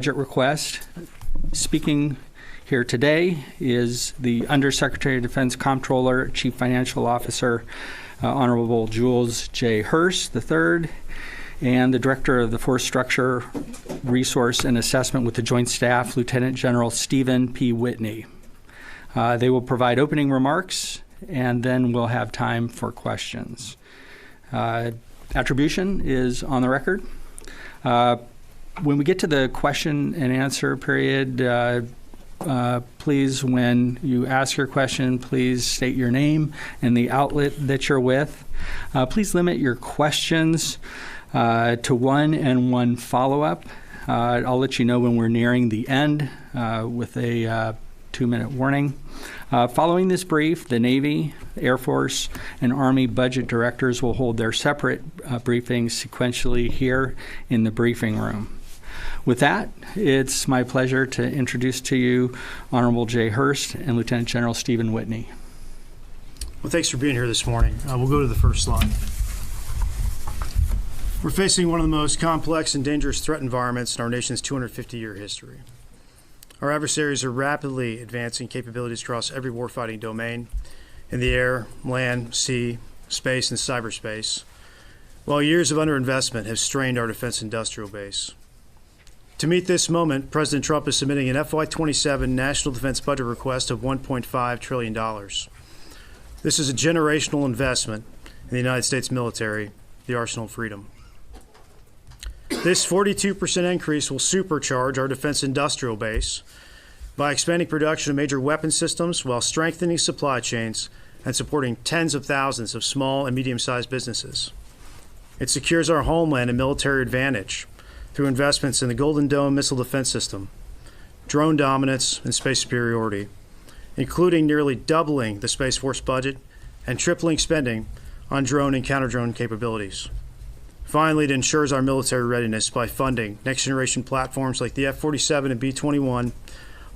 Budget request. Speaking here today is the Undersecretary of Defense Comptroller, Chief Financial Officer, Honorable Jules J. Hurst III, and the Director of the Force Structure, Resource, and Assessment with the Joint Staff, Lieutenant General Stephen P. Whitney. They will provide opening remarks, and then we'll have time for questions. Attribution is on the record. When we get to the question and answer period, please, when you ask your question, please state your name and the outlet that you're with. Please limit your questions to one and one follow-up. I'll let you know when we're nearing the end with a 2-minute warning. Following this brief, the Navy, Air Force, and Army budget directors will hold their separate briefings sequentially here in the briefing room. With that, it's my pleasure to introduce to you Honorable Jay Hurst and Lieutenant General Stephen Whitney. Well, thanks for being here this morning. We'll go to the first slide. We're facing one of the most complex and dangerous threat environments in our nation's 250-year history. Our adversaries are rapidly advancing capabilities across every warfighting domain in the air, land, sea, space, and cyberspace, while years of underinvestment have strained our defense industrial base. To meet this moment, President Trump is submitting an FY27 National Defense Budget request of $1.5 trillion. This is a generational investment in the United States military, the arsenal of freedom. This 42% increase will supercharge our defense industrial base by expanding production of major weapon systems while strengthening supply chains and supporting tens of thousands of small and medium-sized businesses. It secures our homeland and military advantage through investments in the Golden Dome missile defense system, drone dominance, and space superiority, including nearly doubling the Space Force budget and tripling spending on drone and counter-drone capabilities. Finally, it ensures our military readiness by funding next-generation platforms like the F-47 and B-21,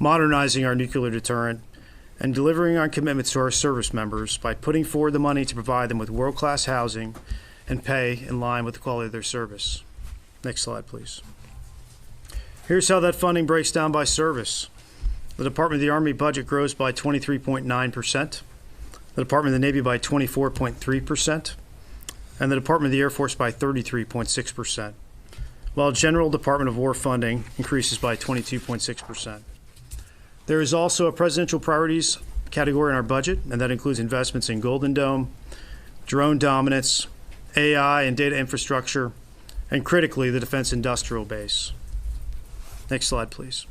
modernizing our nuclear deterrent, and delivering on commitments to our service members by putting forward the money to provide them with world-class housing and pay in line with the quality of their service. Next slide, please. Here's how that funding breaks down by service. The Department of the Army budget grows by 23.9%, the Department of the Navy by 24.3%, and the Department of the Air Force by 33.6%, while General Department of War funding increases by 22.6%. There is also a presidential priorities category in our budget, and that includes investments in Golden Dome, drone dominance, AI and data infrastructure, and critically, the defense industrial base. Next slide, please.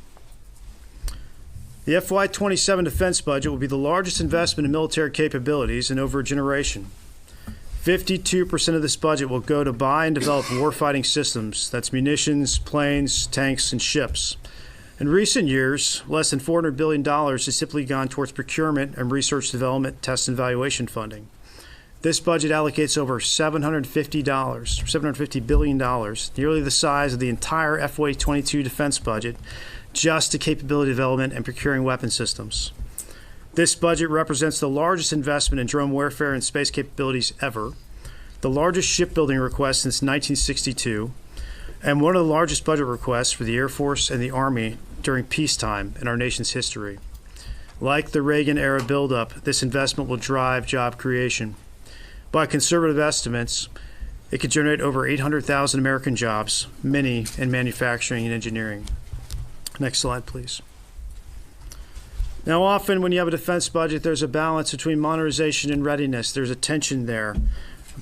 The FY27 defense budget will be the largest investment in military capabilities in over a generation. 52% of this budget will go to buy and develop warfighting systems. That's munitions, planes, tanks, and ships. In recent years, less than $400 billion has simply gone towards procurement and research development, test, and evaluation funding. This budget allocates over $750 billion, nearly the size of the entire FY22 defense budget, just to capability development and procuring weapon systems. This budget represents the largest investment in drone warfare and space capabilities ever, the largest shipbuilding request since 1962, and one of the largest budget requests for the Air Force and the Army during peacetime in our nation's history. Like the Reagan-era buildup, this investment will drive job creation. By conservative estimates, it could generate over 800,000 American jobs, many in manufacturing and engineering. Next slide, please. Now, often when you have a defense budget, there's a balance between modernization and readiness. There's a tension there.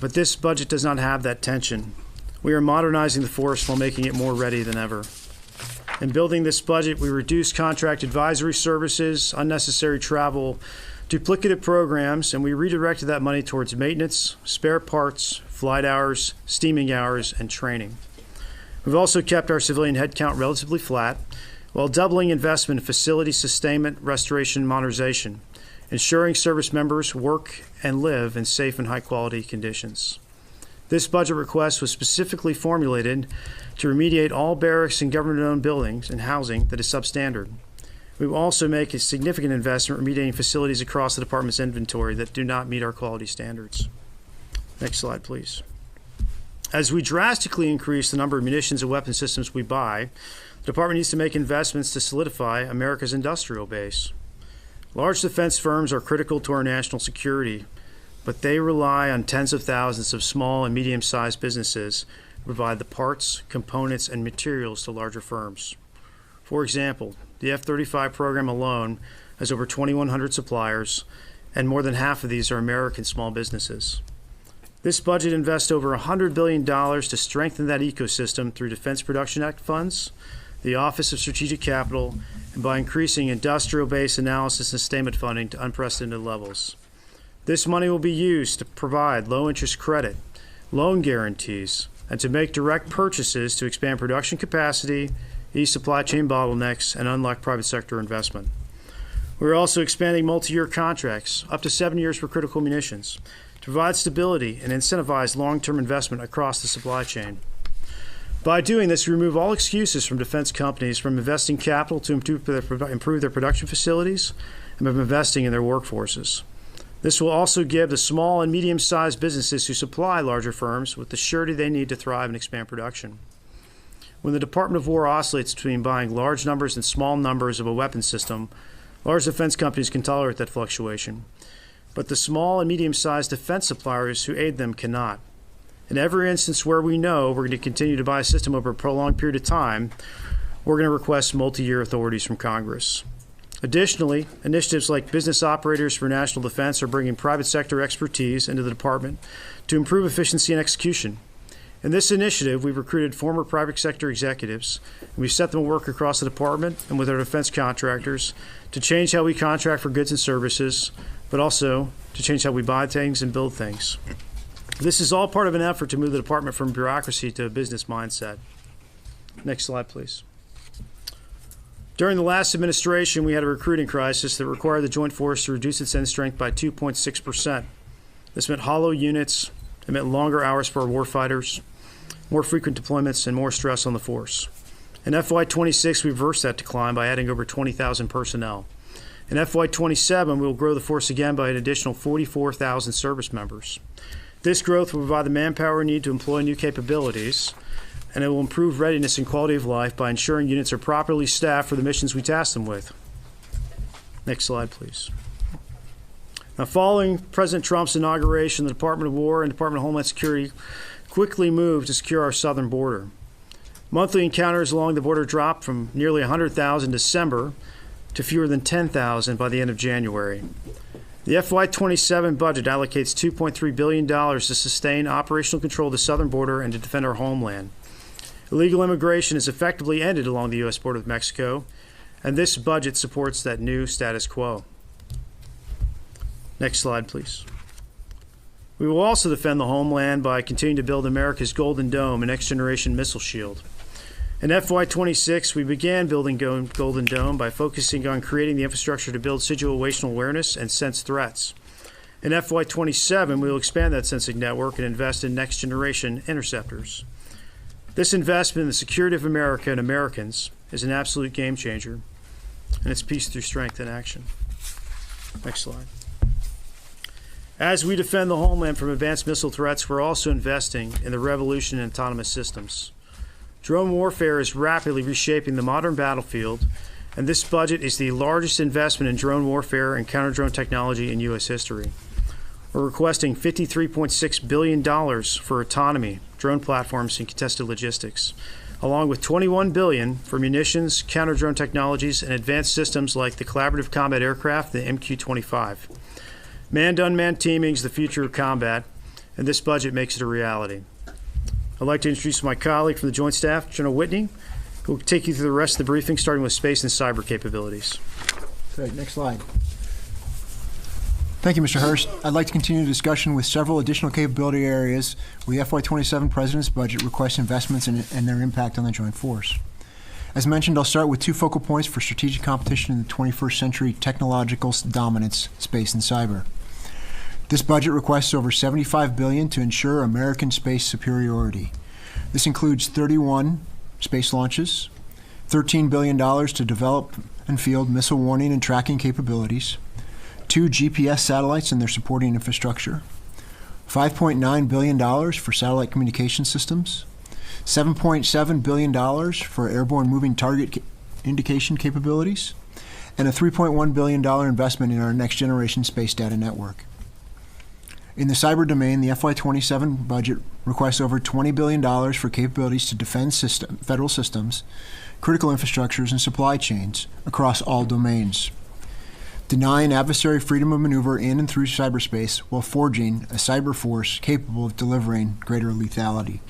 But this budget does not have that tension. We are modernizing the force while making it more ready than ever. In building this budget, we reduced contract advisory services, unnecessary travel, duplicative programs, and we redirected that money towards maintenance, spare parts, flight hours, steaming hours, and training. We've also kept our civilian headcount relatively flat while doubling investment in facility sustainment, restoration, and modernization, ensuring service members work and live in safe and high-quality conditions. This budget request was specifically formulated to remediate all barracks and government-owned buildings and housing that is substandard. We will also make a significant investment remediating facilities across the department's inventory that do not meet our quality standards. Next slide, please. As we drastically increase the number of munitions and weapon systems we buy, The department needs to make investments to solidify America's industrial base. Large defense firms are critical to our national security, but they rely on tens of thousands of small and medium-sized businesses to provide the parts, components, and materials to larger firms. For example, the F-35 program alone has over 2,100 suppliers, and more than half of these are American small businesses. This budget invests over $100 billion to strengthen that ecosystem through Defense Production Act funds, the Office of Strategic Capital, and by increasing industrial base analysis and sustainment funding to unprecedented levels. This money will be used to provide low-interest credit, loan guarantees, and to make direct purchases to expand production capacity, ease supply chain bottlenecks, and unlock private sector investment. We're also expanding multi-year contracts, up to 7 years for critical munitions, to provide stability and incentivize long-term investment across the supply chain. By doing this, we remove all excuses from defense companies from investing capital to improve their production facilities and from investing in their workforces. This will also give the small and medium-sized businesses who supply larger firms with the surety they need to thrive and expand production. When the Department of War oscillates between buying large numbers and small numbers of a weapons system, large defense companies can tolerate that fluctuation. But the small and medium-sized defense suppliers who aid them cannot. In every instance where we know we're going to continue to buy a system over a prolonged period of time, we're going to request multi-year authorities from Congress. Additionally, initiatives like Business Operators for National Defense are bringing private sector expertise into the department to improve efficiency and execution. In this initiative, we've recruited former private sector executives, and we've set them to work across the department and with our defense contractors to change how we contract for goods and services, but also to change how we buy things and build things. This is all part of an effort to move the department from bureaucracy to a business mindset. Next slide, please. During the last administration, we had a recruiting crisis that required the Joint Force to reduce its end strength by 2.6%. This meant hollow units, it meant longer hours for our warfighters, more frequent deployments, and more stress on the force. In FY26, we reversed that decline by adding over 20,000 personnel. In FY27, we will grow the force again by an additional 44,000 service members. This growth will provide the manpower needed to employ new capabilities, and it will improve readiness and quality of life by ensuring units are properly staffed for the missions we task them with. Next slide, please. Now, following President Trump's inauguration, the Department of War and Department of Homeland Security quickly moved to secure our southern border. Monthly encounters along the border dropped from nearly 100,000 in December to fewer than 10,000 by the end of January. The FY27 budget allocates $2.3 billion to sustain operational control of the southern border and to defend our homeland. Illegal immigration is effectively ended along the U.S. border with Mexico, and this budget supports that new status quo. Next slide, please. We will also defend the homeland by continuing to build America's Golden Dome and next-generation missile shield. In FY26, we began building Golden Dome by focusing on creating the infrastructure to build situational awareness and sense threats. In FY27, we will expand that sensing network and invest in next-generation interceptors. This investment in the security of America and Americans is an absolute game changer, and it's peace through strength in action. Next slide. As we defend the homeland from advanced missile threats, we're also investing in the revolution in autonomous systems. Drone warfare is rapidly reshaping the modern battlefield, and this budget is the largest investment in drone warfare and counter-drone technology in U.S. history. We're requesting $53.6 billion for autonomy, drone platforms, and contested logistics, along with $21 billion for munitions, counter-drone technologies, and advanced systems like the Collaborative Combat Aircraft, the MQ-25. Manned-unmanned teaming is the future of combat, and this budget makes it a reality. I'd like to introduce my colleague from the Joint Staff, General Whitney, who will take you through the rest of the briefing, starting with space and cyber capabilities. Great. Next slide. Thank you, Mr. Hurst. I'd like to continue the discussion with several additional capability areas where the FY27 President's budget requests investments and their impact on the Joint Force. As mentioned, I'll start with two focal points for strategic competition in the 21st century technological dominance, space and cyber. This budget requests over $75 billion to ensure American space superiority. This includes 31 space launches, $13 billion to develop and field missile warning and tracking capabilities, 2 GPS satellites and their supporting infrastructure, $5.9 billion for satellite communication systems, $7.7 billion for airborne moving target indication capabilities, and a $3.1 billion investment in our next-generation space data network. In the cyber domain, the FY27 budget requests over $20 billion for capabilities to defend federal systems, critical infrastructures, and supply chains across all domains, denying adversary freedom of maneuver in and through cyberspace while forging a cyber force capable of delivering greater lethality.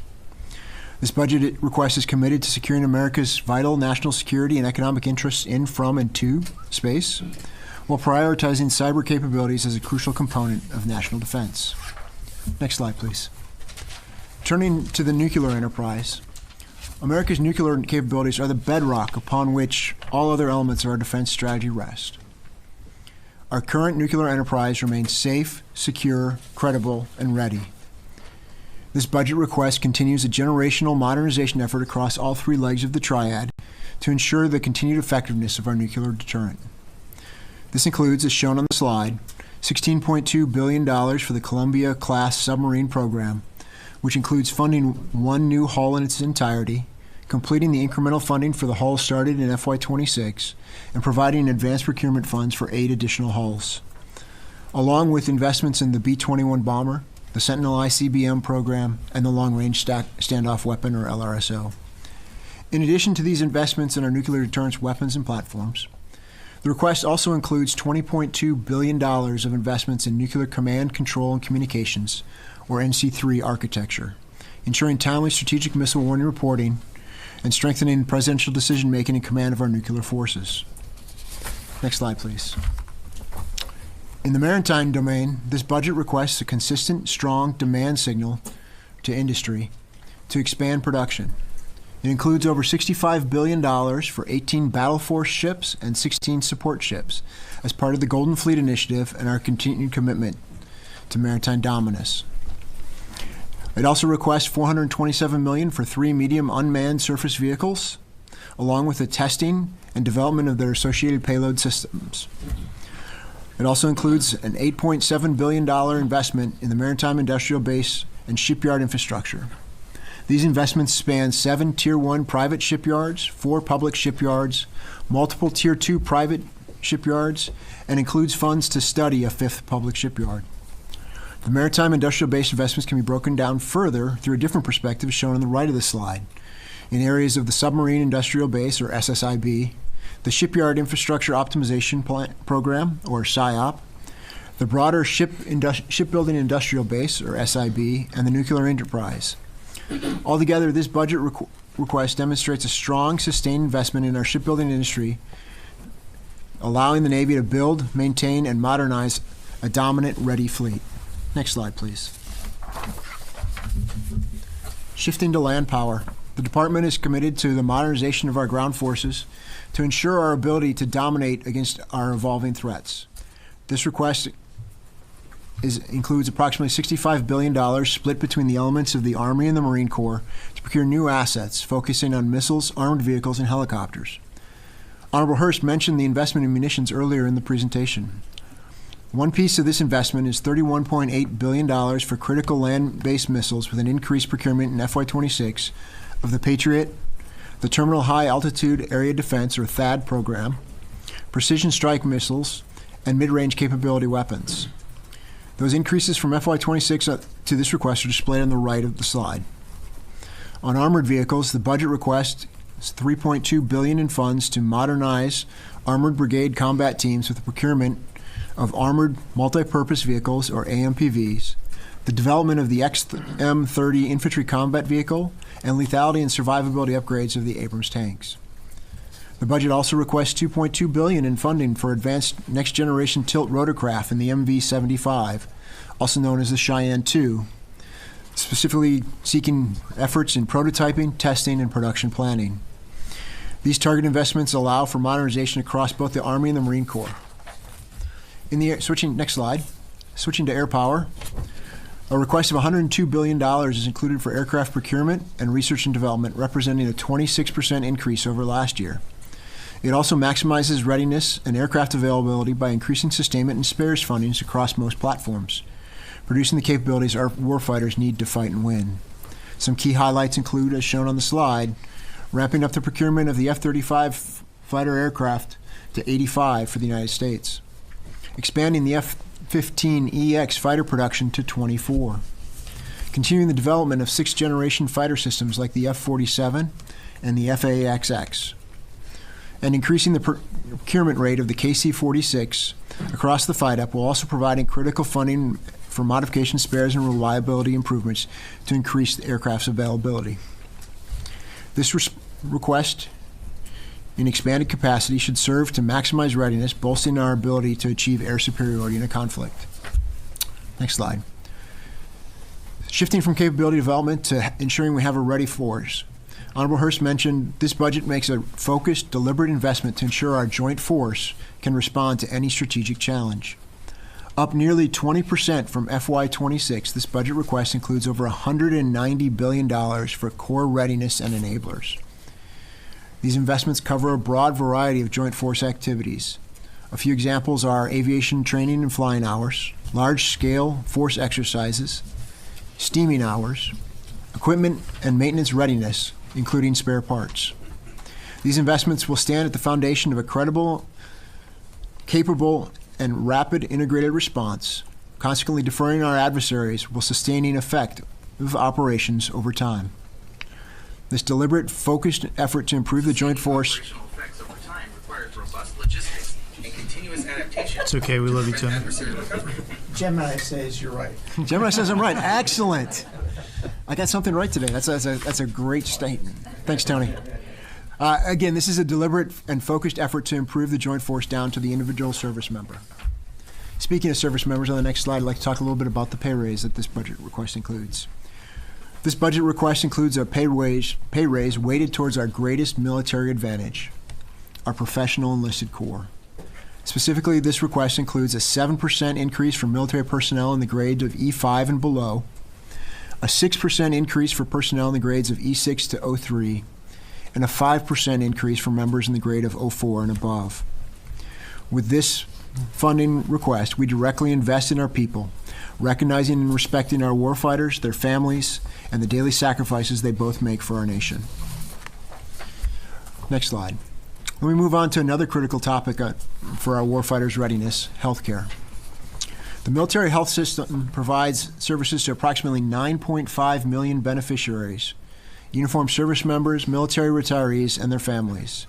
This budget request is committed to securing America's vital national security and economic interests in, from, and to space, while prioritizing cyber capabilities as a crucial component of national defense. Next slide, please. Turning to the nuclear enterprise, America's nuclear capabilities are the bedrock upon which all other elements of our defense strategy rest. Our current nuclear enterprise remains safe, secure, credible, and ready. This budget request continues a generational modernization effort across all three legs of the triad to ensure the continued effectiveness of our nuclear deterrent. This includes, as shown on the slide, $16.2 billion for the Columbia-class submarine program, which includes funding one new hull in its entirety, completing the incremental funding for the hull started in FY26, and providing advanced procurement funds for 8 additional hulls, along with investments in the B-21 bomber, the Sentinel ICBM program, and the Long-Range Standoff Weapon, or LRSO. In addition to these investments in our nuclear deterrence weapons and platforms, the request also includes $20.2 billion of investments in nuclear command, control, and communications, or NC3 architecture, ensuring timely strategic missile warning reporting and strengthening presidential decision-making and command of our nuclear forces. Next slide, please. In the maritime domain, this budget requests a consistent, strong demand signal to industry to expand production. It includes over $65 billion for 18 battle force ships and 16 support ships as part of the Golden Fleet Initiative and our continued commitment to maritime dominance. It also requests $427 million for 3 medium unmanned surface vehicles, along with the testing and development of their associated payload systems. It also includes an $8.7 billion investment in the maritime industrial base and shipyard infrastructure. These investments span 7 Tier 1 private shipyards, 4 public shipyards, multiple Tier 2 private shipyards, and includes funds to study a 5th public shipyard. The maritime industrial base investments can be broken down further through a different perspective shown on the right of the slide, in areas of the submarine industrial base, or SSIB, the Shipyard Infrastructure Optimization Program, or SIOP, the broader Shipbuilding Industrial Base, or SIB, and the Nuclear Enterprise. Altogether, this budget request demonstrates a strong, sustained investment in our shipbuilding industry, allowing the Navy to build, maintain, and modernize a dominant, ready fleet. Next slide, please. Shifting to land power. The Department is committed to the modernization of our ground forces to ensure our ability to dominate against our evolving threats. This request includes approximately $65 billion split between the elements of the Army and the Marine Corps to procure new assets, focusing on missiles, armored vehicles, and helicopters. Honorable Hurst mentioned the investment in munitions earlier in the presentation. One piece of this investment is $31.8 billion for critical land-based missiles, with an increased procurement in FY26 of the Patriot, the Terminal High Altitude Area Defense, or THAAD program, precision strike missiles, and mid-range capability weapons. Those increases from FY26 to this request are displayed on the right of the slide. On armored vehicles, the budget request is $3.2 billion in funds to modernize armored brigade combat teams with the procurement of armored multi-purpose vehicles, or AMPVs, the development of the XM-30 infantry combat vehicle, and lethality and survivability upgrades of the Abrams tanks. The budget also requests $2.2 billion in funding for advanced next-generation tilt rotorcraft in the MV-75, also known as the Cheyenne II, specifically seeking efforts in prototyping, testing, and production planning. These target investments allow for modernization across both the Army and the Marine Corps. Next slide. Switching to air power. A request of $102 billion is included for aircraft procurement and research and development, representing a 26% increase over last year. It also maximizes readiness and aircraft availability by increasing sustainment and spares fundings across most platforms, producing the capabilities our warfighters need to fight and win. Some key highlights include, as shown on the slide, ramping up the procurement of the F-35 fighter aircraft to 85 for the United States, expanding the F-15EX fighter production to 24, continuing the development of sixth-generation fighter systems like the F-47 and the F/A-XX, and increasing the procurement rate of the KC-46 across the FIDUP while also providing critical funding for modification, spares, and reliability improvements to increase the aircraft's availability. This request in expanded capacity should serve to maximize readiness, bolstering our ability to achieve air superiority in a conflict. Next slide. Shifting from capability development to ensuring we have a ready force. Honorable Hurst mentioned this budget makes a focused, deliberate investment to ensure our joint force can respond to any strategic challenge. Up nearly 20% from FY26, this budget request includes over $190 billion for core readiness and enablers. These investments cover a broad variety of joint force activities. A few examples are aviation training and flying hours, large-scale force exercises, steaming hours, equipment and maintenance readiness, including spare parts. These investments will stand at the foundation of a credible, capable, and rapid integrated response, consequently deferring our adversaries while sustaining effective operations over time. This deliberate, focused effort to improve the joint force. Operational effects over time requires robust logistics and continuous adaptation. It's okay, we love you, Tim. Gemini says you're right. Gemini says I'm right. Excellent. I got something right today. That's a great statement. Thanks, Tony. Again, this is a deliberate and focused effort to improve the joint force down to the individual service member. Speaking of service members, on the next slide, I'd like to talk a little bit about the pay raise that this budget request includes. This budget request includes a pay raise weighted towards our greatest military advantage, our professional enlisted corps. Specifically, this request includes a 7% increase for military personnel in the grades of E5 and below, a 6% increase for personnel in the grades of E6 to O3, and a 5% increase for members in the grade of O4 and above. With this funding request, we directly invest in our people, recognizing and respecting our warfighters, their families, and the daily sacrifices they both make for our nation. Next slide. Let me move on to another critical topic for our warfighters' readiness, healthcare. The military health system provides services to approximately 9.5 million beneficiaries, uniformed service members, military retirees, and their families.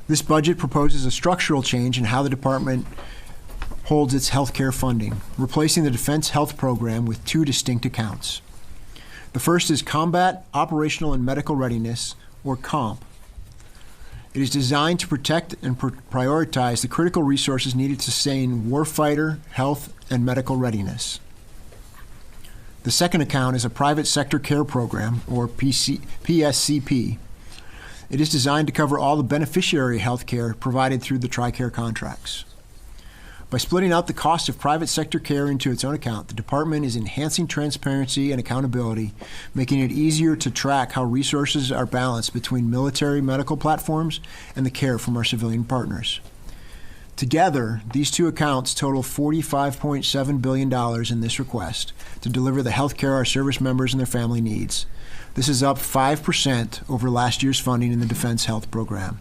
This budget proposes a structural change in how the department holds its healthcare funding, replacing the Defense Health Program with two distinct accounts. The first is Combat, Operational, and Medical Readiness, or COMP. It is designed to protect and prioritize the critical resources needed to sustain warfighter, health, and medical readiness. The second account is a Private Sector Care Program, or PSCP. It is designed to cover all the beneficiary health care provided through the TRICARE contracts. By splitting out the cost of private sector care into its own account, the department is enhancing transparency and accountability, making it easier to track how resources are balanced between military medical platforms and the care from our civilian partners. Together, these two accounts total $45.7 billion in this request to deliver the health care our service members and their family needs. This is up 5% over last year's funding in the Defense Health Program.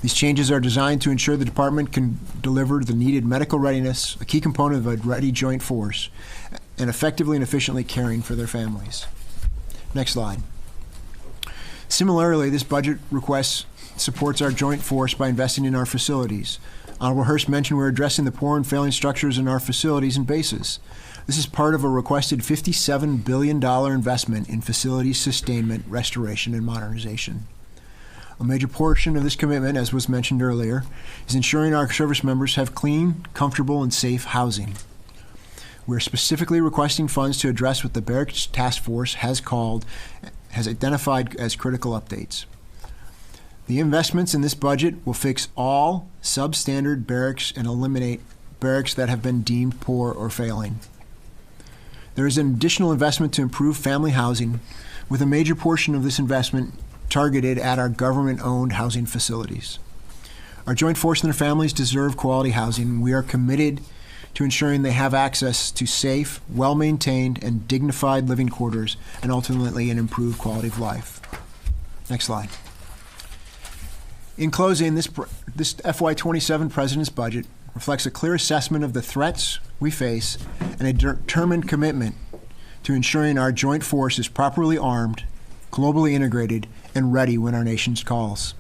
These changes are designed to ensure the department can deliver the needed medical readiness, a key component of a ready joint force, and effectively and efficiently caring for their families. Next slide. Similarly, this budget request supports our joint force by investing in our facilities. Honorable Hurst mentioned we're addressing the poor and failing structures in our facilities and bases. This is part of a requested $57 billion investment in facilities sustainment, restoration, and modernization. A major portion of this commitment, as was mentioned earlier, is ensuring our service members have clean, comfortable, and safe housing. We're specifically requesting funds to address what the Barracks Task Force has identified as critical updates. The investments in this budget will fix all substandard barracks and eliminate barracks that have been deemed poor or failing. There is an additional investment to improve family housing, with a major portion of this investment targeted at our government-owned housing facilities. Our joint force and their families deserve quality housing. We are committed to ensuring they have access to safe, well-maintained, and dignified living quarters, and ultimately an improved quality of life. Next slide. In closing, this FY27 President's budget reflects a clear assessment of the threats we face and a determined commitment to ensuring our joint force is properly armed, globally integrated, and ready when our nation calls.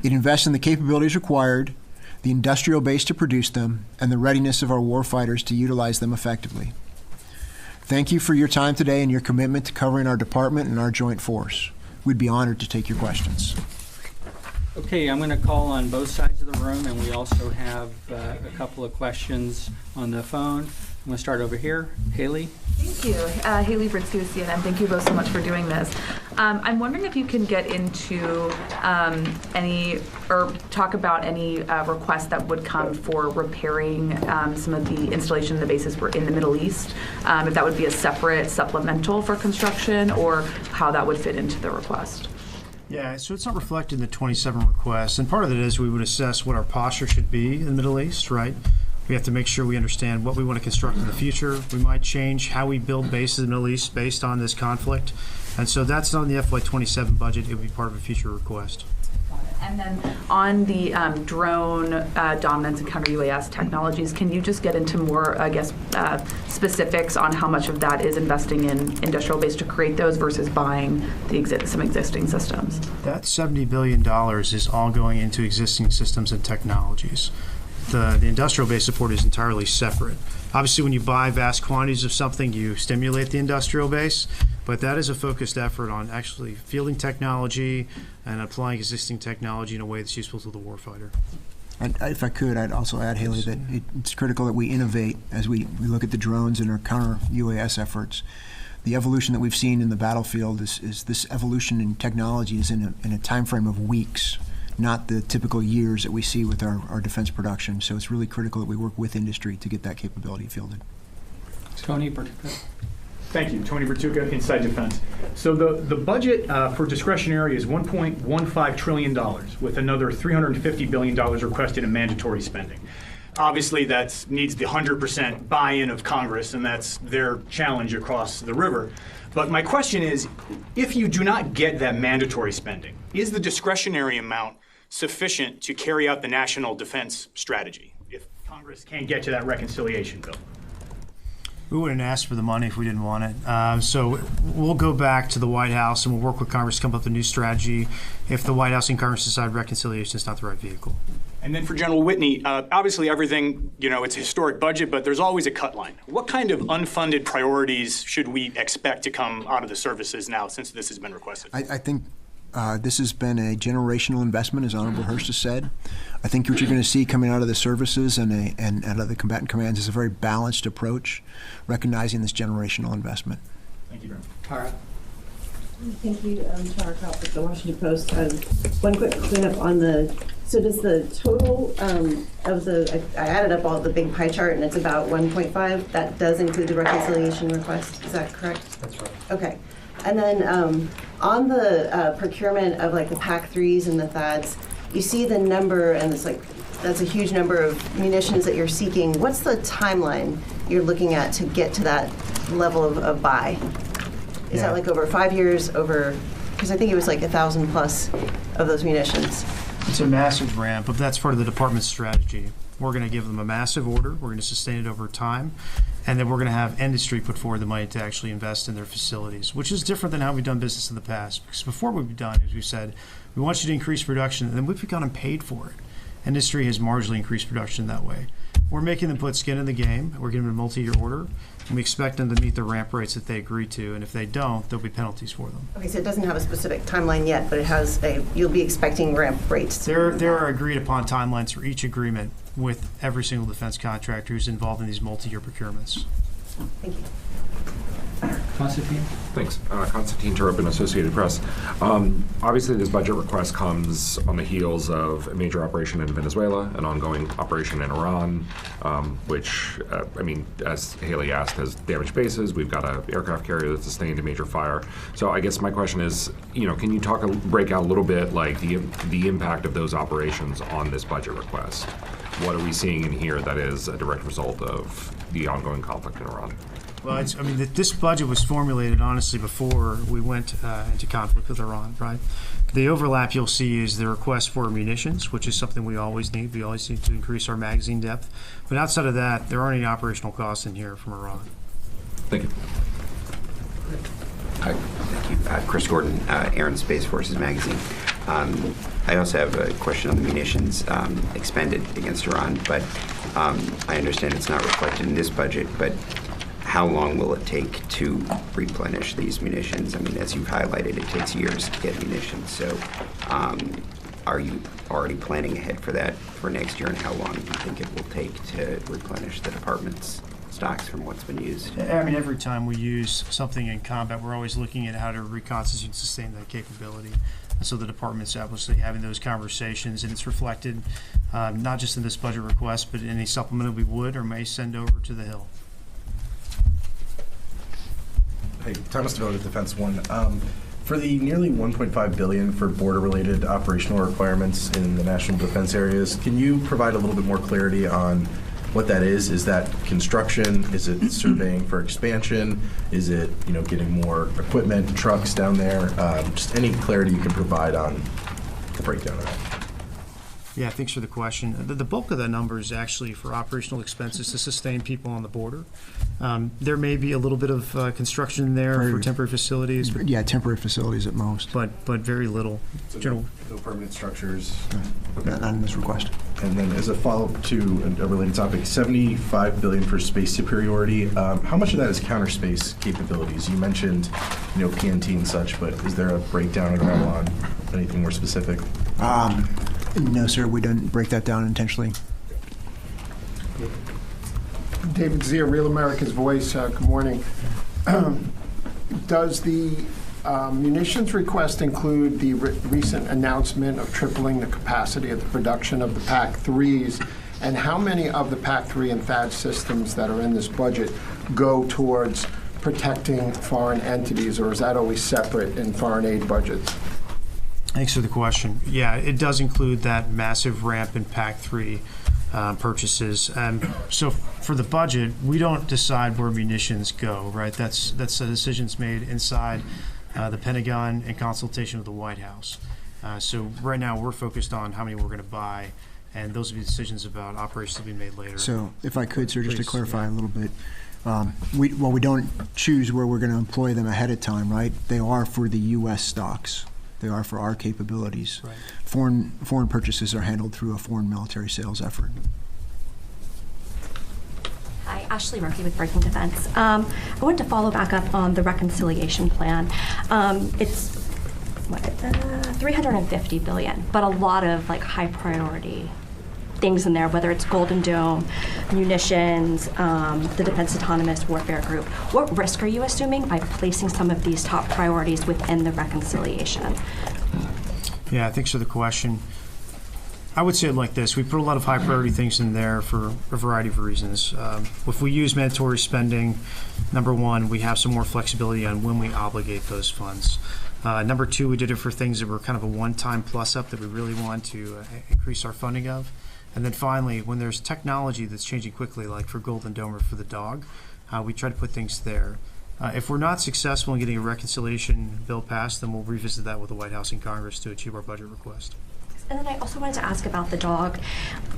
It invests in the capabilities required, the industrial base to produce them, and the readiness of our warfighters to utilize them effectively. Thank you for your time today and your commitment to covering our department and our joint force. We'd be honored to take your questions. Okay, I'm going to call on both sides of the room, and we also have a couple of questions on the phone. I'm going to start over here. Haley? Thank you. Haley Britsky with CNN. Thank you both so much for doing this. I'm wondering if you can get into talk about any requests that would come for repairing some of the installation of the bases in the Middle East, if that would be a separate supplemental for construction, or how that would fit into the request. Yeah, so it's not reflected in the 27 requests, and part of it is we would assess what our posture should be in the Middle East, right? We have to make sure we understand what we want to construct in the future. We might change how we build bases in the Middle East based on this conflict, and so that's not in the FY27 budget. It would be part of a future request. And then on the drone dominance and counter-UAS technologies, can you just get into more, I guess, specifics on how much of that is investing in industrial base to create those versus buying some existing systems? That $70 billion is all going into existing systems and technologies. The industrial base support is entirely separate. Obviously, when you buy vast quantities of something, you stimulate the industrial base, but that is a focused effort on actually fielding technology and applying existing technology in a way that's useful to the warfighter. If I could, I'd also add, Haley, that it's critical that we innovate as we look at the drones and our counter-UAS efforts. The evolution that we've seen in the battlefield is this evolution in technology is in a time frame of weeks, not the typical years that we see with our defense production. So it's really critical that we work with industry to get that capability fielded. Tony Bertucca. Thank you. Tony Bertucca, Inside Defense. So the budget for discretionary is $1.15 trillion, with another $350 billion requested in mandatory spending. Obviously, that needs the 100% buy-in of Congress, and that's their challenge across the river. But my question is, if you do not get that mandatory spending, is the discretionary amount sufficient to carry out the national defense strategy if Congress can't get to that reconciliation bill? We wouldn't ask for the money if we didn't want it. So we'll go back to the White House and we'll work with Congress to come up with a new strategy if the White House and Congress decide reconciliation is not the right vehicle. And then for General Whitney, obviously everything, it's a historic budget, but there's always a cut line. What kind of unfunded priorities should we expect to come out of the services now since this has been requested? I think this has been a generational investment, as Honorable Hurst has said. I think what you're going to see coming out of the services and out of the combatant commands is a very balanced approach, recognizing this generational investment. Thank you very much. Tara. Thank you, Tara Kopp with the Washington Post. One quick cleanup on so does the total of I added up all the big pie chart and it's about 1.5. That does include the reconciliation request, is that correct? That's right. Okay. And then on the procurement of the PAC-3s and the THAADs, you see the number, and it's that's a huge number of munitions that you're seeking. What's the timeline you're looking at to get to that level of buy? Is that over 5 years, because I think it was 1,000 plus of those munitions. It's a massive ramp, but that's part of the department's strategy. We're going to give them a massive order. We're going to sustain it over time. And then we're going to have industry put forward the money to actually invest in their facilities, which is different than how we've done business in the past. Because before what we've done is we said, we want you to increase production, and then we've gone and paid for it. Industry has marginally increased production that way. We're making them put skin in the game. We're giving them a multi-year order, and we expect them to meet the ramp rates that they agree to. And if they don't, there'll be penalties for them. Okay, so it doesn't have a specific timeline yet, but it has you'll be expecting ramp rates. There are agreed upon timelines for each agreement with every single defense contractor who's involved in these multi-year procurements. Thank you. Constantine? Thanks. Constantine Turpin, Associated Press. Obviously, this budget request comes on the heels of a major operation in Venezuela, an ongoing operation in Iran, which, as Haley asked, has damaged bases. We've got an aircraft carrier that sustained a major fire. So I guess my question is, can you break out a little bit, like, the impact of those operations on this budget request? What are we seeing in here that is a direct result of the ongoing conflict in Iran? Well, this budget was formulated, honestly, before we went into conflict with Iran, right? The overlap you'll see is the request for munitions, which is something we always need. We always need to increase our magazine depth. But outside of that, there aren't any operational costs in here from Iran. Thank you. Hi, thank you. Chris Gordon, Air and Space Forces Magazine. I also have a question on the munitions expended against Iran, but I understand it's not reflected in this budget, but how long will it take to replenish these munitions? I mean, as you've highlighted, it takes years to get munitions. So are you already planning ahead for that for next year, and how long do you think it will take to replenish the department's stocks from what's been used? I mean, every time we use something in combat, we're always looking at how to reconstitute and sustain that capability. And so the department's obviously having those conversations, and it's reflected not just in this budget request, but in any supplemental we would or may send over to the Hill. Hey, Thomas DeVoe, Defense One. For the nearly $1.5 billion for border-related operational requirements in the national defense areas, can you provide a little bit more clarity on what that is? Is that construction? Is it surveying for expansion? Is it getting more equipment, trucks down there? Just any clarity you can provide on the breakdown of that. Yeah, thanks for the question. The bulk of that number is actually for operational expenses to sustain people on the border. There may be a little bit of construction there for temporary facilities. Yeah, temporary facilities at most. But very little. So no permanent structures? Okay. Not in this request. And then as a follow-up to a related topic, $75 billion for space superiority. How much of that is counter space capabilities? You mentioned PNT and such, but is there a breakdown at all on anything more specific? No, sir, we didn't break that down intentionally. David Zia, Real America's Voice. Good morning. Does the munitions request include the recent announcement of tripling the capacity of the production of the PAC-3s? And how many of the PAC-3 and THAAD systems that are in this budget go towards protecting foreign entities, or is that always separate in foreign aid budgets? Thanks for the question. Yeah, it does include that massive ramp in PAC-3 purchases. So for the budget, we don't decide where munitions go, right? That's a decisions made inside the Pentagon in consultation with the White House. So right now we're focused on how many we're going to buy, and those will be decisions about operations to be made later. So if I could, sir, just to clarify a little bit, we don't choose where we're going to employ them ahead of time, right? They are for the U.S. stocks. They are for our capabilities. Right. Foreign purchases are handled through a foreign military sales effort. Hi, Ashley Murphy with Breaking Defense. I wanted to follow back up on the reconciliation plan. It's $350 billion, but a lot of high priority things in there, whether it's Golden Dome, munitions, the Defense Autonomous Warfare Group. What risk are you assuming by placing some of these top priorities within the reconciliation? Yeah, thanks for the question. I would say it like this. We put a lot of high priority things in there for a variety of reasons. If we use mandatory spending, number one, we have some more flexibility on when we obligate those funds. Number two, we did it for things that were kind of a one-time plus-up that we really want to increase our funding of. And then finally, when there's technology that's changing quickly, like for Golden Dome or for the dog, we try to put things there. If we're not successful in getting a reconciliation bill passed, then we'll revisit that with the White House and Congress to achieve our budget request. And then I also wanted to ask about the dog.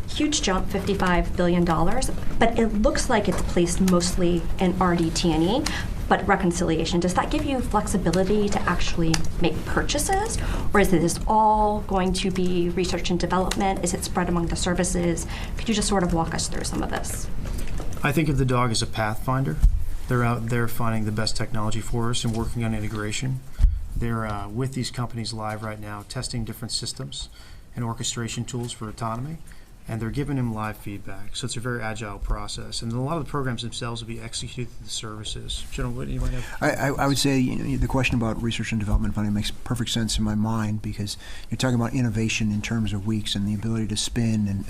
Huge jump, $55 billion, but it looks like it's placed mostly in RDT&E, but reconciliation. Does that give you flexibility to actually make purchases? Or is this all going to be research and development? Is it spread among the services? Could you just sort of walk us through some of this? I think of the dog as a pathfinder. They're out there finding the best technology for us and working on integration. They're with these companies live right now, testing different systems and orchestration tools for autonomy. and they're giving him live feedback. So it's a very agile process. And a lot of the programs themselves will be executed through the services. General Whitney, you might have? I would say the question about research and development funding makes perfect sense in my mind, because you're talking about innovation in terms of weeks and the ability to spin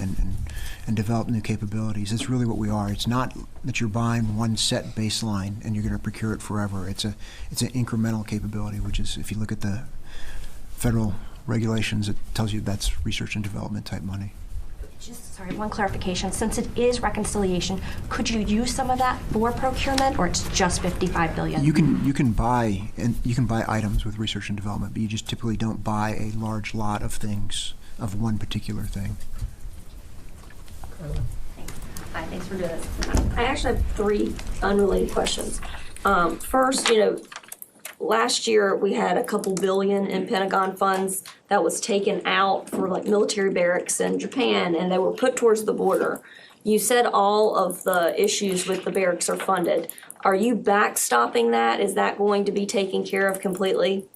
and develop new capabilities. That's really what we are. It's not that you're buying one set baseline and you're going to procure it forever. It's an incremental capability, which is, if you look at the federal regulations, it tells you that's research and development type money. Just, sorry, one clarification. Since it is reconciliation, could you use some of that for procurement, or it's just $55 billion? You can buy items with research and development, but you just typically don't buy a large lot of things, of one particular thing. Hi, thanks for doing this. I actually have 3 unrelated questions. First, last year we had a couple billion in Pentagon funds that was taken out for like military barracks in Japan, and they were put towards the border. You said all of the issues with the barracks are funded. Are you backstopping that? Is that going to be taken care of completely?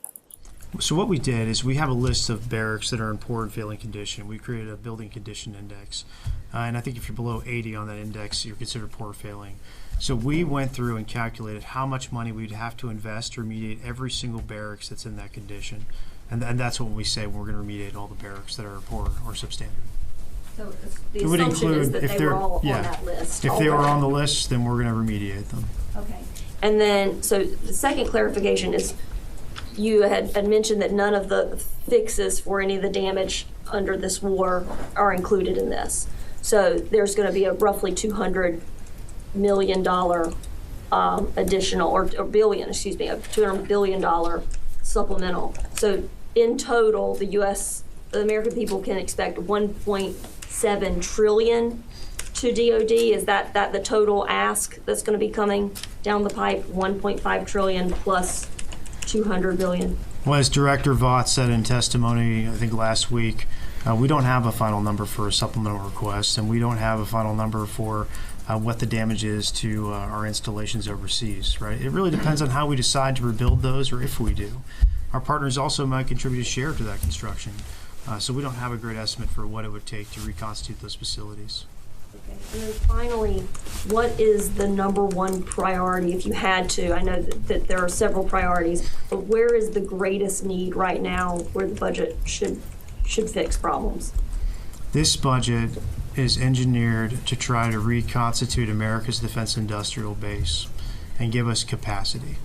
So what we did is we have a list of barracks that are in poor and failing condition. We created a building condition index. And I think if you're below 80 on that index, you're considered poor or failing. So we went through and calculated how much money we'd have to invest to remediate every single barracks that's in that condition. And that's what we say when we're going to remediate all the barracks that are poor or substandard. So the assumption is that they were all on that list. If they were on the list, then we're going to remediate them. Okay. And then, so the second clarification is, you had mentioned that none of the fixes for any of the damage under this war are included in this. So there's going to be a roughly $200 million additional, or billion, excuse me, a $200 billion supplemental. So in total, the American people can expect 1.7 trillion to DOD. Is that the total ask that's going to be coming down the pipe? 1.5 trillion plus 200 billion. Well, as Director Vaught said in testimony, I think last week, we don't have a final number for a supplemental request, and we don't have a final number for what the damage is to our installations overseas, right? It really depends on how we decide to rebuild those, or if we do. Our partners also might contribute a share to that construction, so we don't have a great estimate for what it would take to reconstitute those facilities. Okay. And then finally, what is the number one priority, if you had to? I know that there are several priorities, but where is the greatest need right now where the budget should fix problems? This budget is engineered to try to reconstitute America's defense industrial base and give us capacity.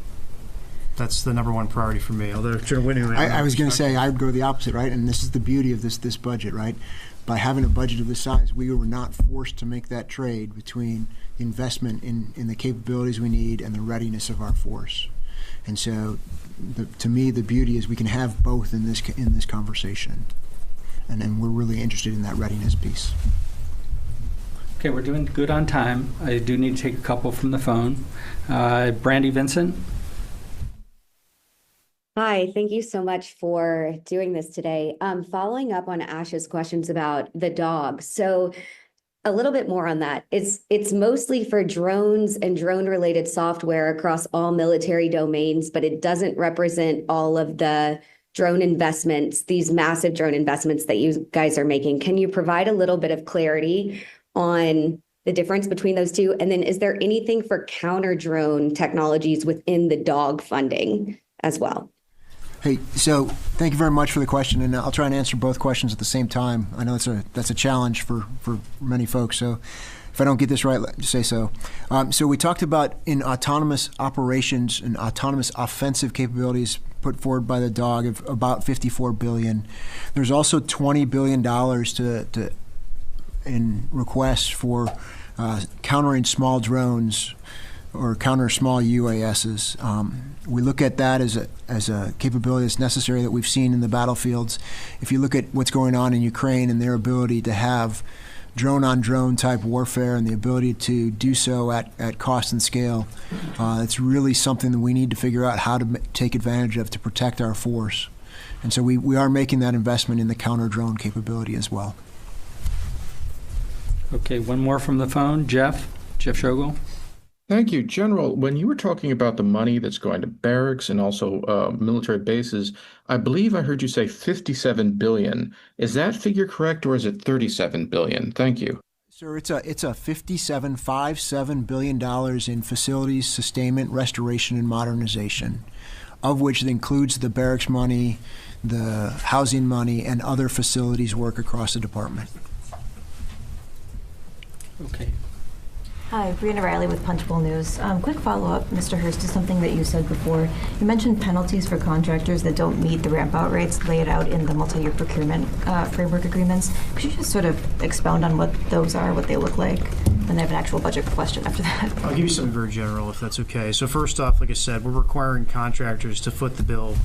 That's the number one priority for me. Although I was going to say I would go the opposite, right? And this is the beauty of this budget, right? By having a budget of this size, we were not forced to make that trade between investment in the capabilities we need and the readiness of our force. And so, to me, the beauty is we can have both in this conversation, and we're really interested in that readiness piece. Okay, we're doing good on time. I do need to take a couple from the phone. Brandy Vincent. Hi, thank you so much for doing this today. Following up on Ash's questions about the dog. So a little bit more on that. It's mostly for drones and drone-related software across all military domains, but it doesn't represent all of the drone investments, these massive drone investments that you guys are making. Can you provide a little bit of clarity on the difference between those two? And then is there anything for counter-drone technologies within the dog funding as well? Hey, so thank you very much for the question, and I'll try and answer both questions at the same time. I know that's a challenge for many folks, so if I don't get this right, just say so. So we talked about in autonomous operations and autonomous offensive capabilities put forward by the dog of about $54 billion. There's also $20 billion in requests for countering small drones or counter small UASs. We look at that as a capability that's necessary that we've seen in the battlefields. If you look at what's going on in Ukraine and their ability to have drone-on-drone type warfare and the ability to do so at cost and scale, it's really something that we need to figure out how to take advantage of to protect our force. And so we are making that investment in the counter-drone capability as well. Okay, one more from the phone. Jeff Schogel. Thank you. General, when you were talking about the money that's going to barracks and also military bases, I believe I heard you say 57 billion. Is that figure correct, or is it 37 billion? Thank you. Sir, it's a $57 billion in facilities, sustainment, restoration, and modernization, of which it includes the barracks money, the housing money, and other facilities work across the department. Okay. Hi, Brianna Riley with Punchbowl News. Quick follow-up, Mr. Hurst, to something that you said before. You mentioned penalties for contractors that don't meet the ramp-out rates laid out in the multi-year procurement framework agreements. Could you just sort of expound on what those are, what they look like? Then I have an actual budget question after that. I'll give you something very general, if that's okay. So first off, like I said, we're requiring contractors to foot the bill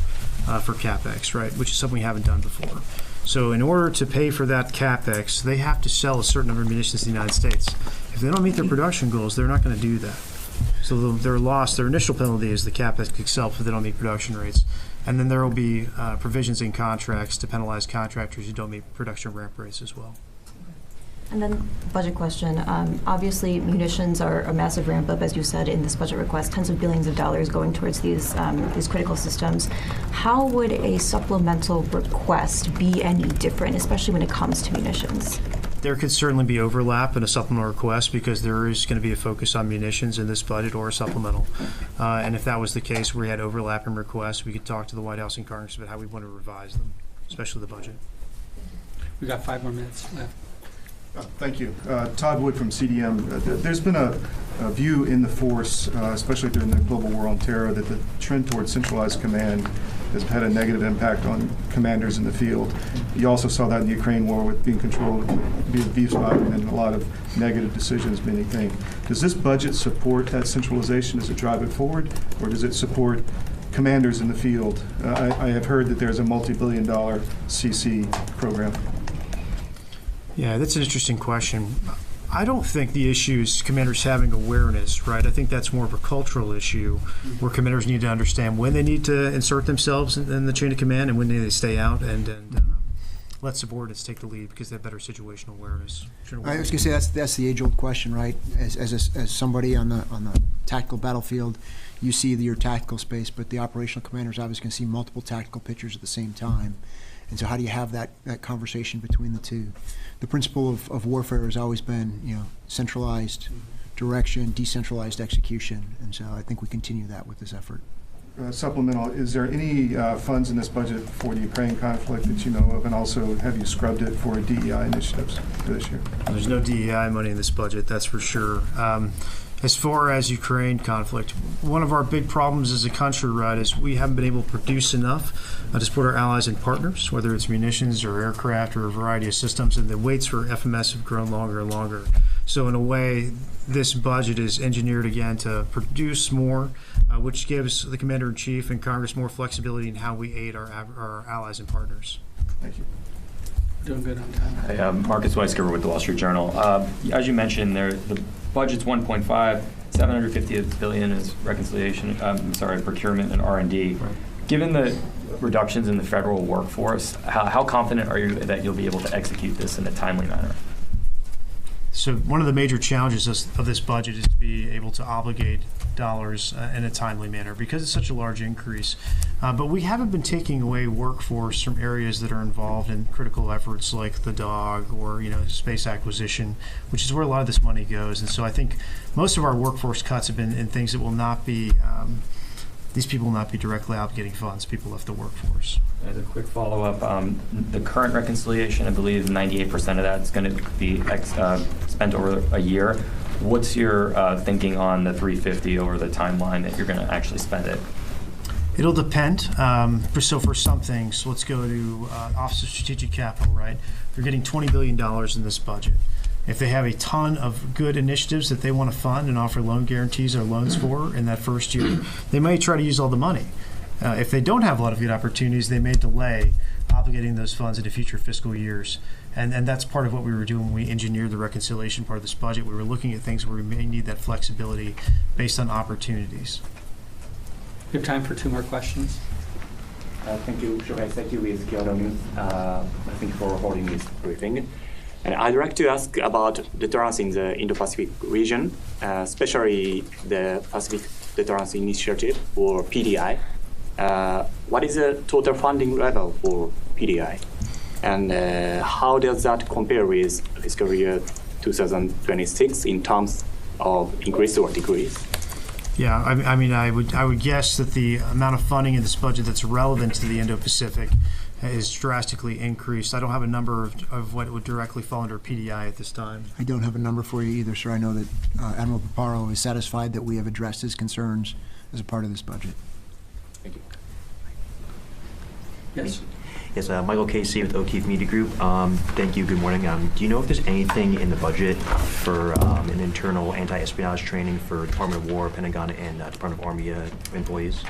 for CapEx, right, which is something we haven't done before. So in order to pay for that CapEx, they have to sell a certain number of munitions to the United States. If they don't meet their production goals, they're not going to do that. So their initial penalty is the CapEx itself if they don't meet production rates. And then there will be provisions in contracts to penalize contractors who don't meet production ramp rates as well. And then budget question. Obviously, munitions are a massive ramp up, as you said, in this budget request, tens of billions of dollars going towards these critical systems. How would a supplemental request be any different, especially when it comes to munitions? There could certainly be overlap in a supplemental request because there is going to be a focus on munitions in this budget or a supplemental. And if that was the case where we had overlap in requests, we could talk to the White House and Congress about how we want to revise them, especially the budget. We've got 5 more minutes left. Thank you. Todd Wood from CDM. There's been a view in the force, especially during the global war on terror, that the trend towards centralized command has had a negative impact on commanders in the field. You also saw that in the Ukraine war with being controlled via VSPOT and a lot of negative decisions many think. Does this budget support that centralization? Does it drive it forward, or does it support commanders in the field? I have heard that there's a multi-billion-dollar CC program. Yeah, that's an interesting question. I don't think the issue is commanders having awareness, right? I think that's more of a cultural issue where commanders need to understand when they need to insert themselves in the chain of command and when they stay out and let subordinates take the lead because they have better situational awareness. I was going to say that's the age-old question, right? As somebody on the tactical battlefield, you see your tactical space, but the operational commander's obviously going to see multiple tactical pictures at the same time. And so how do you have that conversation between the two? The principle of warfare has always been, centralized direction, decentralized execution. And so I think we continue that with this effort. Supplemental, is there any funds in this budget for the Ukraine conflict that you know of? And also, have you scrubbed it for DEI initiatives for this year? There's no DEI money in this budget, that's for sure. As far as Ukraine conflict, one of our big problems as a country, right, is we haven't been able to produce enough to support our allies and partners, whether it's munitions or aircraft or a variety of systems, and the waits for FMS have grown longer and longer. So in a way, this budget is engineered again to produce more, which gives the Commander-in-Chief and Congress more flexibility in how we aid our allies and partners. Thank you. Doing good on time. Hi, Marcus Weisgerber with the Wall Street Journal. As you mentioned, the budget's 1.5, 750 billion is procurement and R&D. Right. Given the reductions in the federal workforce, how confident are you that you'll be able to execute this in a timely manner? So one of the major challenges of this budget is to be able to obligate dollars in a timely manner because it's such a large increase. But we haven't been taking away workforce from areas that are involved in critical efforts like the DOG or space acquisition, which is where a lot of this money goes. And so I think most of our workforce cuts have been in things that will not be these people will not be directly obligating funds. People left the workforce. As a quick follow-up, the current reconciliation, I believe 98% of that is going to be spent over a year. What's your thinking on the 350 over the timeline that you're going to actually spend it? It'll depend. So for some things, let's go to Office of Strategic Capital, right? They're getting $20 billion in this budget. If they have a ton of good initiatives that they want to fund and offer loan guarantees or loans for in that first year, they may try to use all the money. If they don't have a lot of good opportunities, they may delay obligating those funds into future fiscal years. And that's part of what we were doing when we engineered the reconciliation part of this budget. We were looking at things where we may need that flexibility based on opportunities. We have time for 2 more questions. Thank you, Shohei. Thank you with Kyoto News. Thank you for holding this briefing. And I'd like to ask about deterrence in the Indo-Pacific region, especially the Pacific Deterrence Initiative, or PDI. What is the total funding level for PDI? And how does that compare with fiscal year 2026 in terms of increase or decrease? Yeah, I mean, I would guess that the amount of funding in this budget that's relevant to the Indo-Pacific is drastically increased. I don't have a number of what would directly fall under PDI at this time. I don't have a number for you either, sir. I know that Admiral Paparo is satisfied that we have addressed his concerns as a part of this budget. Thank you. Yes. Yes, Michael Casey with O'Keefe Media Group. Thank you. Good morning. Do you know if there's anything in the budget for an internal anti-espionage training for Department of War, Pentagon, and Department of Army employees?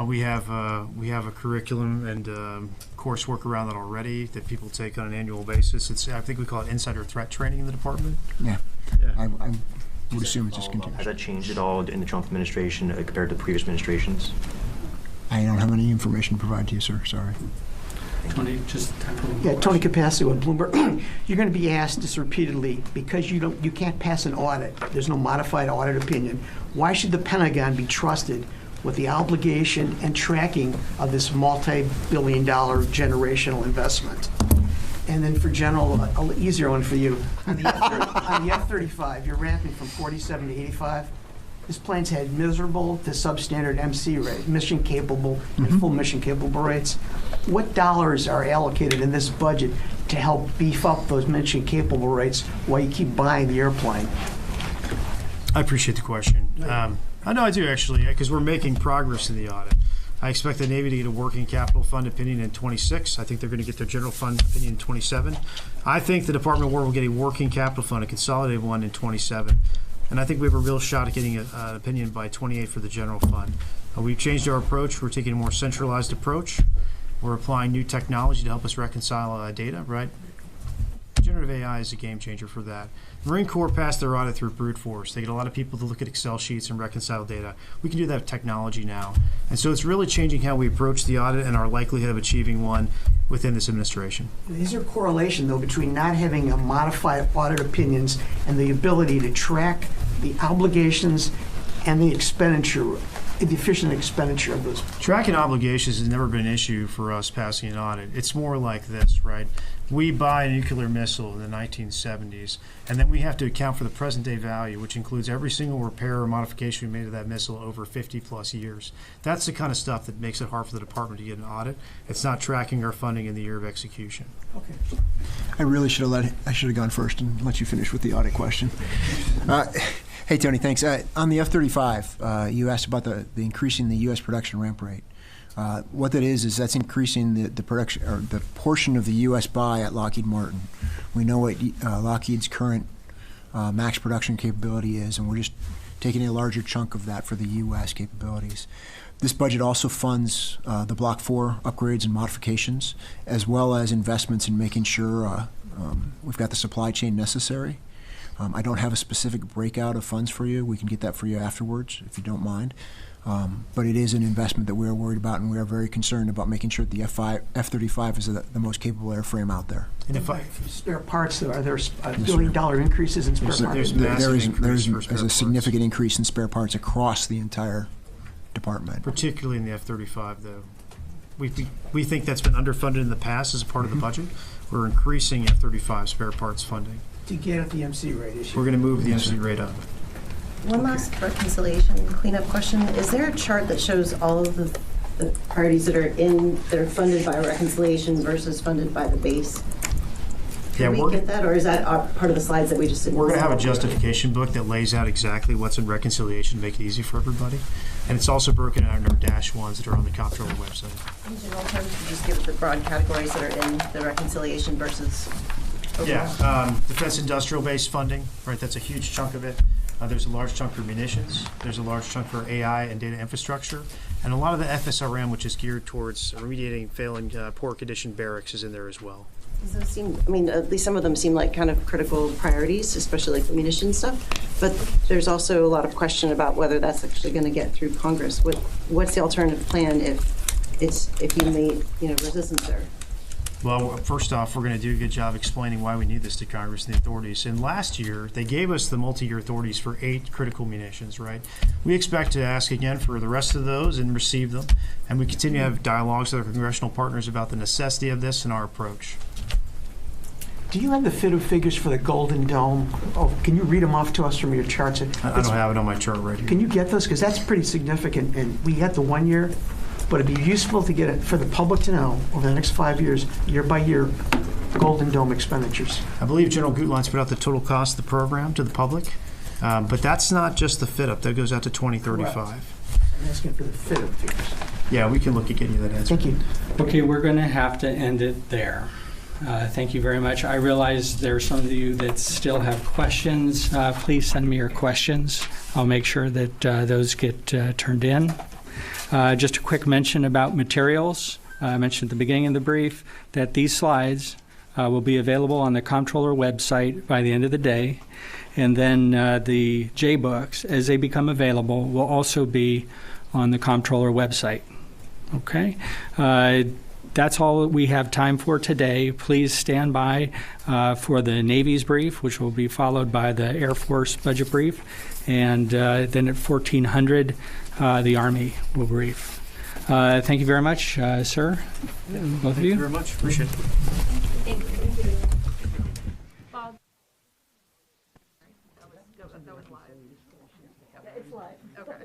We have a curriculum and coursework around that already that people take on an annual basis. I think we call it insider threat training in the department. Yeah. I would assume it's just continuous. Has that changed at all in the Trump administration compared to previous administrations? I don't have any information to provide to you, sir. Sorry. Tony, just Tony Capaccio with Bloomberg. You're going to be asked this repeatedly because you can't pass an audit. There's no modified audit opinion. Why should the Pentagon be trusted with the obligation and tracking of this multi-billion-dollar generational investment? And then for General, an easier one for you. On the F-35, you're ramping from 47 to 85. This plane's had miserable to substandard MC rate, mission capable and full mission capable rates. What dollars are allocated in this budget to help beef up those mission capable rates while you keep buying the airplane? I appreciate the question. I know I do actually, because we're making progress in the audit. I expect the Navy to get a working capital fund opinion in 26. I think they're going to get their general fund opinion in 27. I think the Department of War will get a working capital fund, a consolidated one, in 27. And I think we have a real shot at getting an opinion by 28 for the general fund. We've changed our approach. We're taking a more centralized approach. We're applying new technology to help us reconcile data, right? Generative AI is a game changer for that. Marine Corps passed their audit through brute force. They get a lot of people to look at Excel sheets and reconcile data. We can do that with technology now. And so it's really changing how we approach the audit and our likelihood of achieving one within this administration. Is there a correlation, though, between not having a modified audit opinions and the ability to track the obligations and the expenditure, the efficient expenditure of those? Tracking obligations has never been an issue for us passing an audit. It's more like this, right? We buy a nuclear missile in the 1970s, and then we have to account for the present day value, which includes every single repair or modification we made to that missile over 50 plus years. That's the kind of stuff that makes it hard for the department to get an audit. It's not tracking our funding in the year of execution. Okay. I really should have gone first and let you finish with the audit question. Hey, Tony, thanks. On the F-35, you asked about the increasing the U.S. production ramp rate. What that is that's increasing the production, or the portion of the U.S. buy at Lockheed Martin. We know what Lockheed's current max production capability is, and we're just taking a larger chunk of that for the U.S. capabilities. This budget also funds the Block 4 upgrades and modifications, as well as investments in making sure we've got the supply chain necessary. I don't have a specific breakout of funds for you. We can get that for you afterwards, if you don't mind. But it is an investment that we are worried about, and we are very concerned about making sure that the F-35 is the most capable airframe out there. And if spare parts, are there billion-dollar increases in spare parts? There's a significant increase in spare parts across the entire department. Particularly in the F-35, though. We think that's been underfunded in the past as a part of the budget. We're increasing F-35 spare parts funding. To get at the MC rate issue. We're going to move the MC rate up. One last reconciliation cleanup question. Is there a chart that shows all of the priorities that are funded by reconciliation versus funded by the base? Can we get that, or is that part of the slides that we just didn't? We're going to have a justification book that lays out exactly what's in reconciliation to make it easy for everybody. And it's also broken out in our dash ones that are on the comptroller website. In general terms, could you just give the broad categories that are in the reconciliation versus overall? Yeah, defense industrial base funding, right? That's a huge chunk of it. There's a large chunk for munitions. There's a large chunk for AI and data infrastructure. And a lot of the FSRM, which is geared towards remediating failing poor condition barracks, is in there as well. Does those seem, I mean, at least some of them seem like kind of critical priorities, especially like the munitions stuff. But there's also a lot of question about whether that's actually going to get through Congress. What's the alternative plan if you meet resistance there? Well, first off, we're going to do a good job explaining why we need this to Congress and the authorities. And last year, they gave us the multi-year authorities for 8 critical munitions, right? We expect to ask again for the rest of those and receive them. And we continue to have dialogues with our congressional partners about the necessity of this and our approach. Do you have the figures for the Golden Dome? Oh, can you read them off to us from your charts? I don't have it on my chart right here. Can you get those? Because that's pretty significant. And we had the 1 year, but it'd be useful to get it for the public to know over the next 5 years, year by year, Golden Dome expenditures. I believe General Gutline's put out the total cost of the program to the public, but that's not just the fit-up. That goes out to 2035. Correct. I'm asking for the fit-up figures. Yeah, we can look at getting you that answer. Thank you. Okay, we're going to have to end it there. Thank you very much. I realize there are some of you that still have questions. Please send me your questions. I'll make sure that those get turned in. Just a quick mention about materials. I mentioned at the beginning of the brief that these slides will be available on the Comptroller website by the end of the day. And then the J-books, as they become available, will also be on the Comptroller website. Okay? That's all we have time for today. Please stand by for the Navy's brief, which will be followed by the Air Force budget brief. And then at 1400, the Army will brief. Thank you very much, sir, both of you. Thank you very much. Appreciate it. Thank you. Bob. That was live. Yeah, it's live. Okay.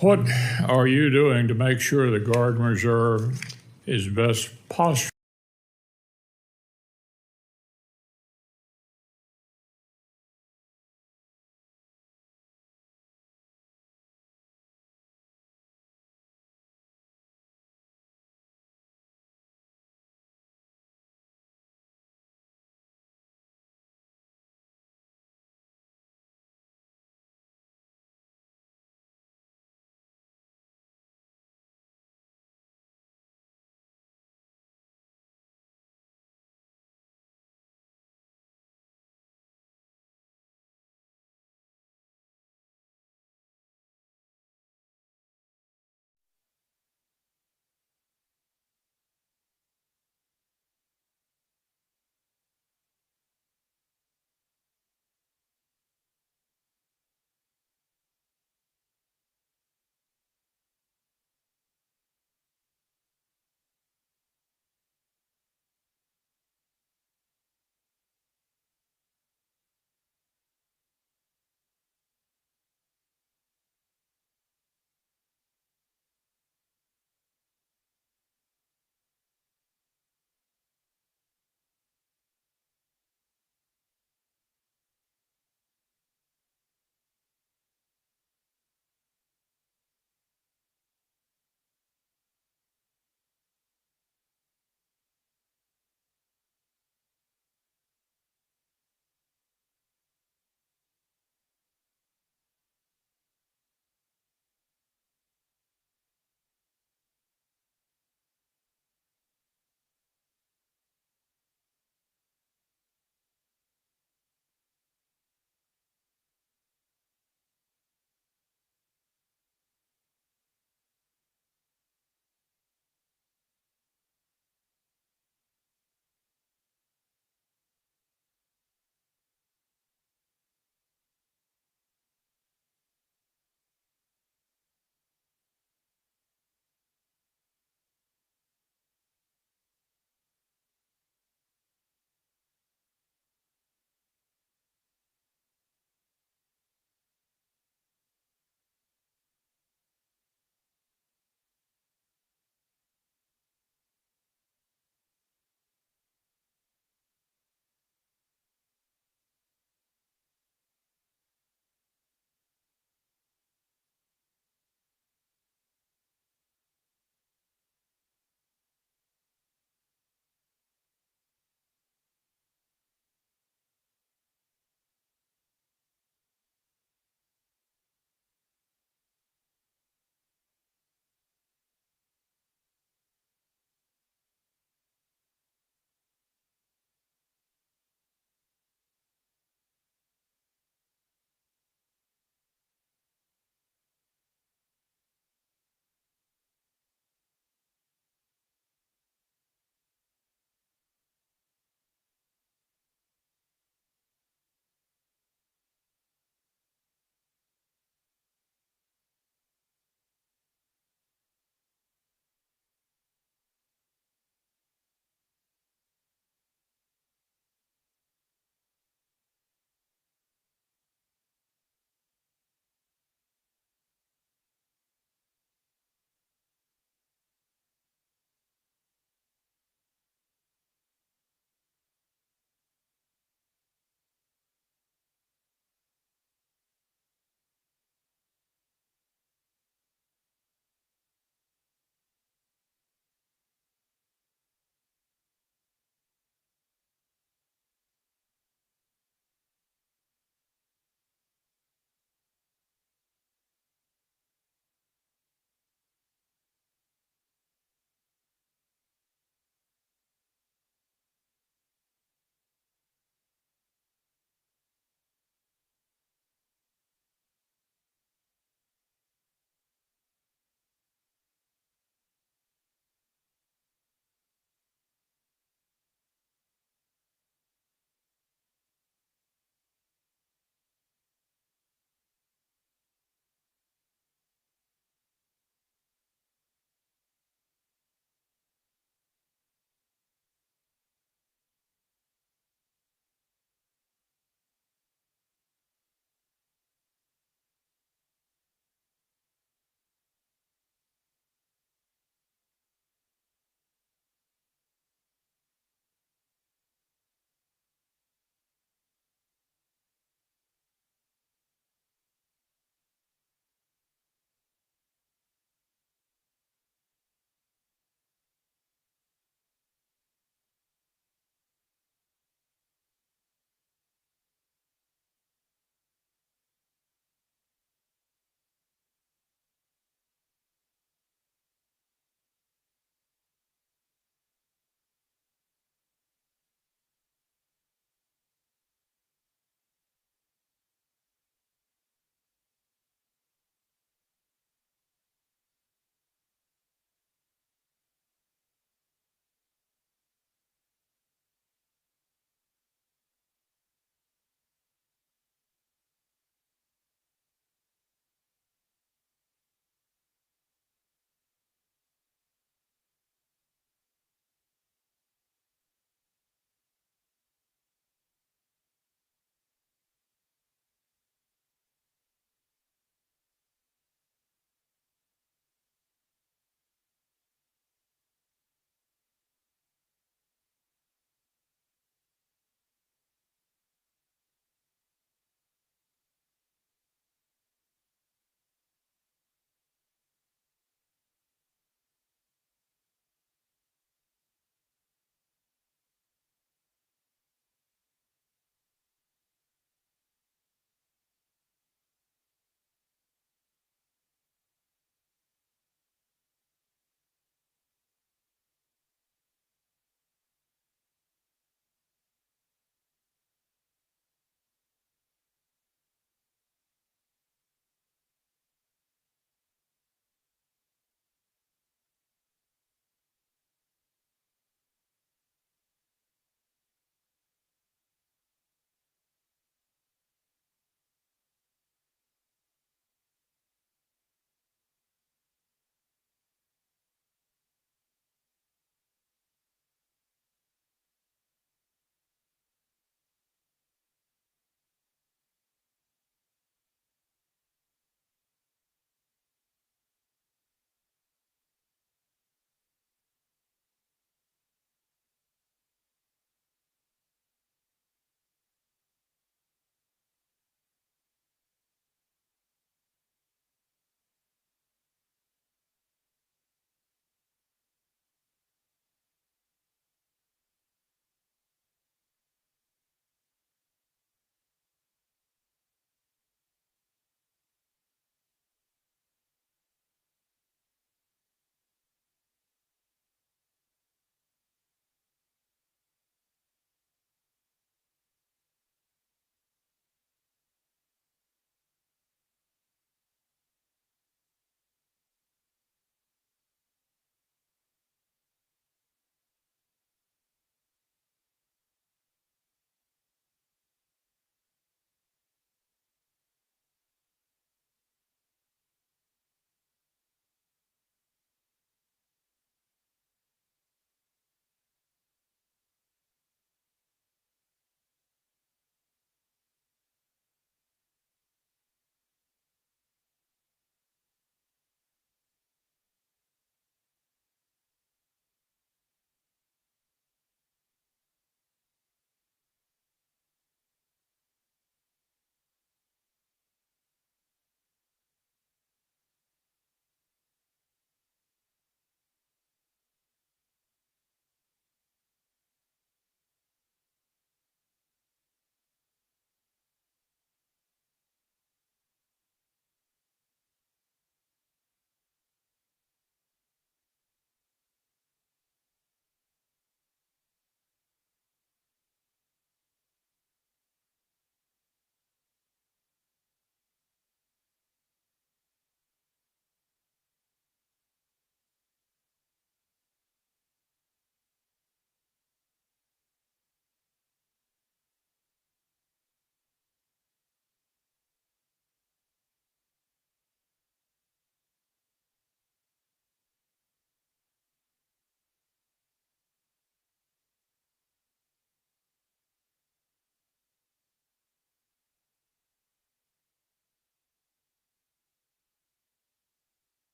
What are you doing to make sure the Guard and Reserve is best posture